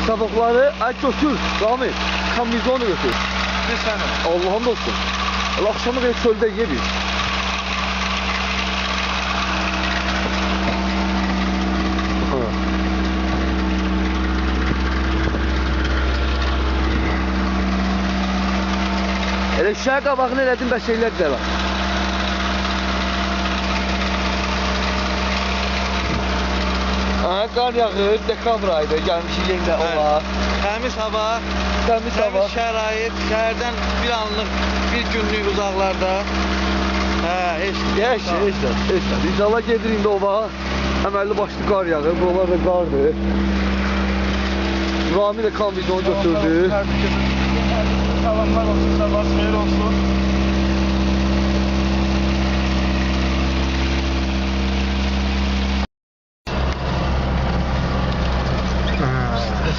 Tavukları götür. Rami, kamizonu götür. Ne sənin? Allah'ım olsun. Akşamı kadar çölde yedik. Elə şəhər qabağını elədim, bəs şeylər də var. Qar yağır, dekabr ayıdır, gəlmişik yenə olar. Təmiz hava, Təmiz hava, şərait, şəhərdən bir anlıq, bir günlük uzaqlarda. Heç də. İnşallah gedir indi ova, əməlli başlı qar yağır, buralar da qardır. Rami də kamizonu götürdü. Salamlar olsun, sabah xeyir olsun.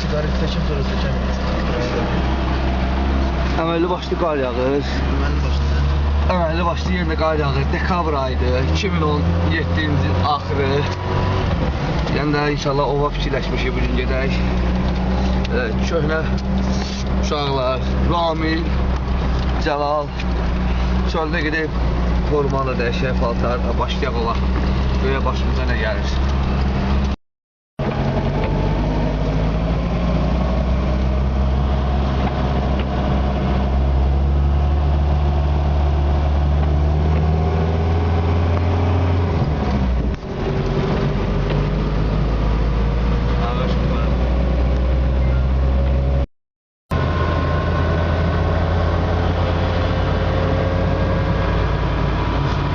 Sigaret seçim sonra seçemiyoruz. Əməlli başlı qar yağır. Əməlli başlı yerində qar yağır. Dekabr ayıdır, 2017-ci axırı. Yəni də inşallah ova fikirləşmişik bugün gedək. Köhnə uşaqlar, Rami, Cəlal çöldə gedib formalı dəyişək paltar, başlayaq ola. Göyə başımıza nə gəlir?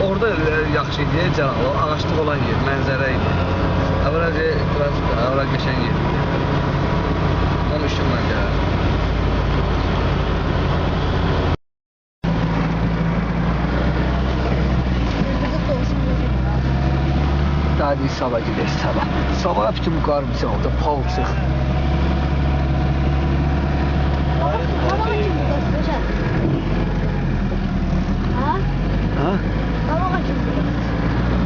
Orada yaxşı idi, Cəlal, ağaçlıq olan yer, mənzərə idi. Əvvəlcə biraz qəşəng yer idi. Onun üstündən gəlir. Hadi sabah gideriz, sabah. Sabah bütün bu qar bizə orada palçıq.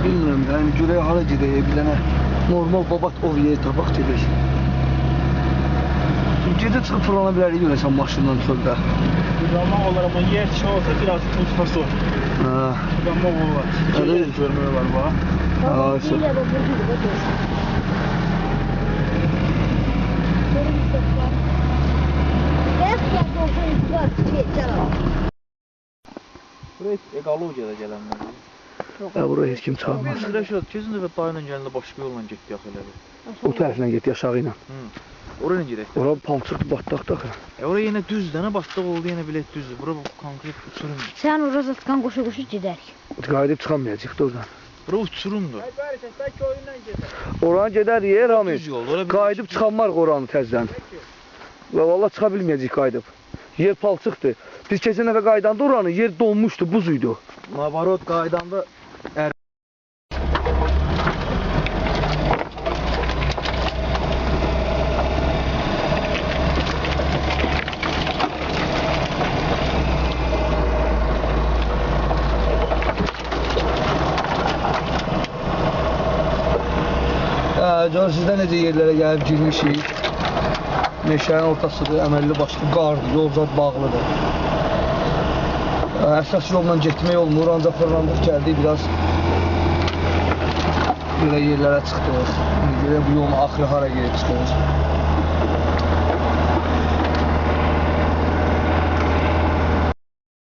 Bilmirəm, yəni görək hara gedək, bir dənə normal babat ov yeri tapaq gedək. Gedə çıxıb fırlana bilərik görəsən maşından çöldə. Fırlanmaq olar, amma yer çoxsa biraz tutması olur. Fırlanmaq olar. İki yer görmək var, bax. Buraya ekologiyada gələnlər. Buraya heç kim çağırmaz. Rəşad, keçən dəfə dayla gəlində başqa yolla getdik axı elə bir. O tərəfindən getdik aşağı ilə. Oraya gedək. Ora palçıq batdaq da. Oraya yenə düzdür, nə batdaq oldu, yenə bilet düzdür. Bura konkret uçurumdur. Sən orada zatqan qoşa-qoşa gedərik. Qayıdıb çıxamayacaq da oradan. Bura uçurumdur. Oranı gedərik, Rami. Qayıdıb çıxanmarıq oranı təzdən. Və valla çıxa bilməyəcək qayıdıb. Yer palçıqdır. Biz keçən dəfə qaydanda oranı yer donmuşdu, buz idi. Nabarot qaydanda Sizdə necə yerlərə gəlib girmişik. Meşənin ortasıdır, əməlli başlı qardır, yol zad bağlıdır. Əsas yolla getmək olmur, ancaq fırlandıq gəldik, biraz belə yerlərə çıxdıq. Görək bu yolun axırı hara gedib çıxdıq.